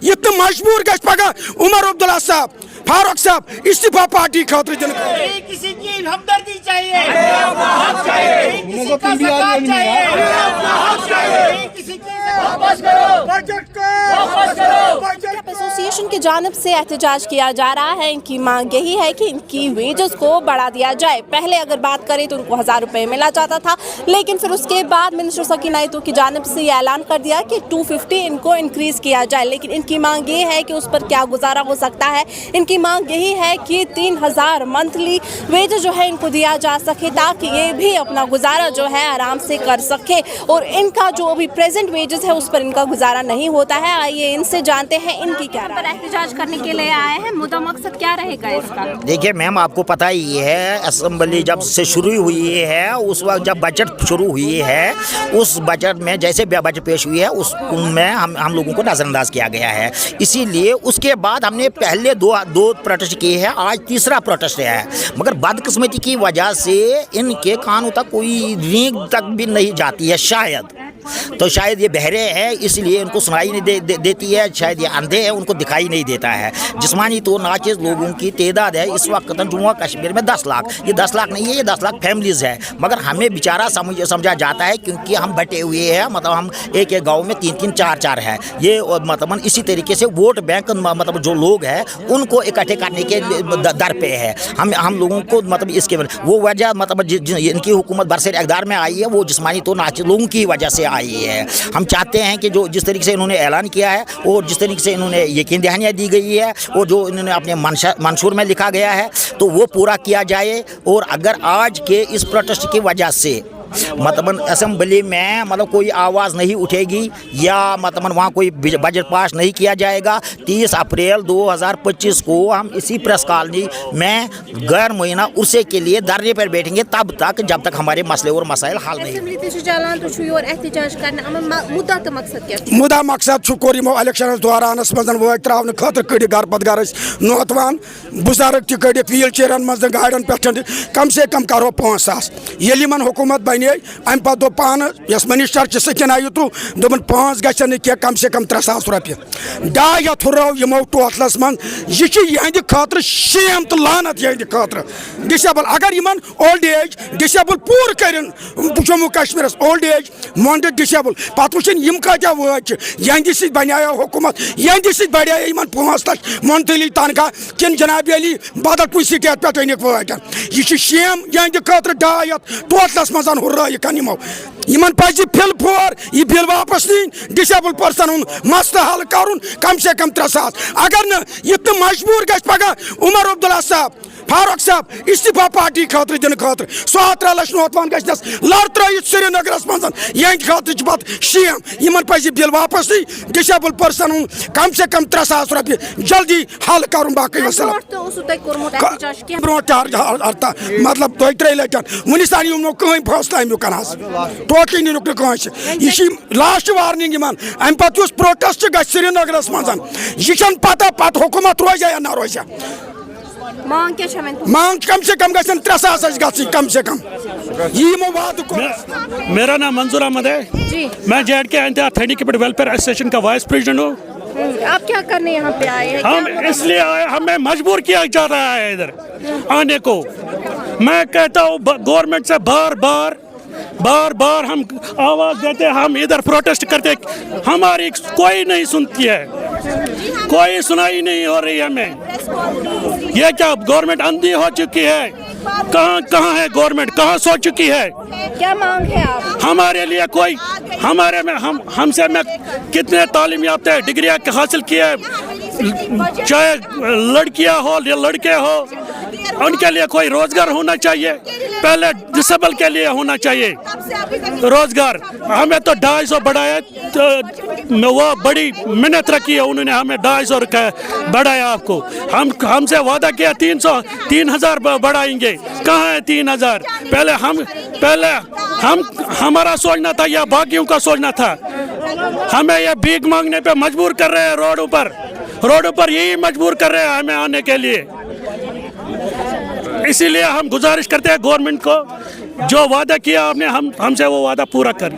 ये मजबूर गश पगह उमर अब्दुल्ला साहब फारूक साहब इस्तीफा पार्टी खातिर दिन किसी की हमदर्दी चाहिए, किसी का सकात चाहिए, किसी की वापस करो बजट को, वापस करो। एसोसिएशन की जानिब से एहतजाज किया जा रहा है। इनकी मांग यही है कि इनकी वेजेस को बढ़ा दिया जाए। पहले अगर बात करें तो उनको 1000 रुपये मिला जाता था, लेकिन फिर उसके बाद मिनिस्टर सकीना आयतू की जानिब से ये ऐलान कर दिया कि 250 इनको इंक्रीज़ किया जाए। लेकिन इनकी मांग ये है कि उस पर क्या गुजारा हो सकता है। इनकी मांग यही है कि 3000 मंथली वेज जो है इनको दिया जा सके, ताकि ये भी अपना गुजारा जो है आराम से कर सके। और इनका जो अभी प्रेजेंट वेजेस है उस पर इनका गुजारा नहीं होता है। आइए इनसे जानते हैं इनकी क्या राय। पर एहतजाज करने के लिए आए हैं, मुद्दा मकसद क्या रहेगा इसका? देखिए मैम, आपको पता ही है असेंबली जब से शुरू हुई है, उस वक्त जब बजट शुरू हुई है, उस बजट में जैसे बजट पेश हुई है उसमें हम लोगों को नज़रअंदाज किया गया है। इसीलिए उसके बाद हमने पहले दो प्रोटेस्ट किए हैं, आज तीसरा प्रोटेस्ट है। मगर बदकिस्मती की वजह से इनके कानों तक कोई रींग तक भी नहीं जाती है। शायद ये बहरे हैं, इसलिए इनको सुनाई नहीं देती है। शायद ये अंधे हैं, उनको दिखाई नहीं देता है। जिस्मानी तो नाचिज़ लोगों की तादाद है इस वक्त जम्मू कश्मीर में 10 लाख। ये 10 लाख नहीं है, ये 10 लाख फैमिलीज़ है। मगर हमें बेचारा समझा जाता है क्योंकि हम बटे हुए हैं, मतलब हम एक गाँव में 3-3 4-4 है। ये मतलब इसी तरीके से वोट बैंक मतलब जो लोग हैं उनको इकट्ठे करने के दर पे है। हम लोगों को मतलब इसके वो वजह मतलब इनकी हुकूमत बरसर इक़्तिदार में आई है, वो जिस्मानी तो नाचिज़ लोगों की वजह से आई है। हम चाहते हैं कि जो जिस तरीके से इन्होंने ऐलान किया है और जिस तरीके से इन्होंने यकीन दहानियाँ दी गई है और जो इन्होंने अपने मंशूर में लिखा गया है तो वो पूरा किया जाए। और अगर आज के इस प्रोटेस्ट की वजह से मतलब असेंबली में मतलब कोई आवाज़ नहीं उठेगी या मतलब वहाँ कोई बजट पास नहीं किया जाएगा, 30 अप्रैल 2025 को हम इसी प्रेस कॉलोनी में गैर मुइना उर्से के लिए धरने पर बैठेंगे तब तक जब तक हमारे मसले और मसाइल हल नहीं। मुदा मकसद कोर इलेक्शन दौरान मज त्रावन खतर कड़ घर पत घर नौतवान बुजुर्ग तक कड़ व्हील चेयरन मज गाड़न पे कम से कम करो 5,000। ये हुकूमत बने अम पे दो पान यस मिनिस्टर सकीना आयतू दोपन 5 गन कह कम से कम 3,000 रुपये 2,500 हुर्रो यमो टोटलस मन। यह यहद खतर शेम तो लानत यहद खतर डिसेबल। अगर इन ओल्ड एज डिसेबल पूर कर जम्मू कश्मीर ओल्ड एज मोंड डिसेबल पे वुचन यम कत्या वाच यहद सी बनिया हुकूमत यहद सी बढ़िया इन 5 लाख मंथली तनख्वाह किन जनाब अली बदल कुछ स्टेट पे अनिक वाच। यह शेम यहद खतर 2,500 टोटलस मज हुर्रो इन पज फिल फोर यह बिल वापस नी डिसेबल पर्सन मसला हल कम से कम 3,000। अगर न ये मजबूर गश पगह उमर अब्दुल्ला साहब फारूक साहब इस्तीफा पार्टी खातिर दिन खातिर 17 लाख नौतवान गस लड़ त्रत श्रीनगर मज यहद खातिर पे शेम इन पज बिल वापस नी डिसेबल पर्सन कम से कम 3,000 रुपये जल्दी हल कर बाकी मसला ब्रो मतलब 2-3 लटन वनिस तान नो कहीं फैसला अमुक टोटली नुक यह लास्ट वार्निंग अम पे प्रोटेस्ट ग श्रीनगर मज यह पता पत हुकूमत रोजा या ना रोजा। मांग कम से कम गन 3,000 गई कम से कम यह वाद। मेरा नाम मंजूर अहमद है, मैं JNK हैंडिकैप्ड वेलफेयर एसोसिएशन का वाइस प्रेसिडेंट हूँ। आप क्या करने यहाँ पे आए हैं? हम इसलिए आए, हमें मजबूर किया जा रहा है इधर आने को। मैं कहता हूँ गवर्नमेंट से बार बार हम आवाज़ देते, हम इधर प्रोटेस्ट करते, हमारी कोई नहीं सुनती है, कोई सुनाई नहीं हो रही हमें। ये क्या गवर्नमेंट अंधी हो चुकी है? कहाँ है गवर्नमेंट, कहाँ सो चुकी है? क्या मांग है आप? हमारे लिए कोई हमारे में हमसे में कितने तालीम याफ्ता डिग्रियाँ हासिल किए, चाहे लड़कियाँ हो या लड़के हो, उनके लिए कोई रोजगार होना चाहिए। पहले डिसेबल के लिए होना चाहिए रोजगार। हमें तो 250 बढ़ाया, तो वो बड़ी मेहनत रखी है उन्होंने, हमें 250 बढ़ाया। आपको हमसे वादा किया 3,000 बढ़ाएंगे, कहाँ है 3,000? पहले हम हमारा सोचना था या बाकियों का सोचना था? हमें ये भीख मांगने पे मजबूर कर रहे हैं रोडों पर यही मजबूर कर रहे हैं हमें आने के लिए। इसीलिए हम गुजारिश करते हैं गवर्नमेंट को, जो वादा किया आपने हमसे वो वादा पूरा करें।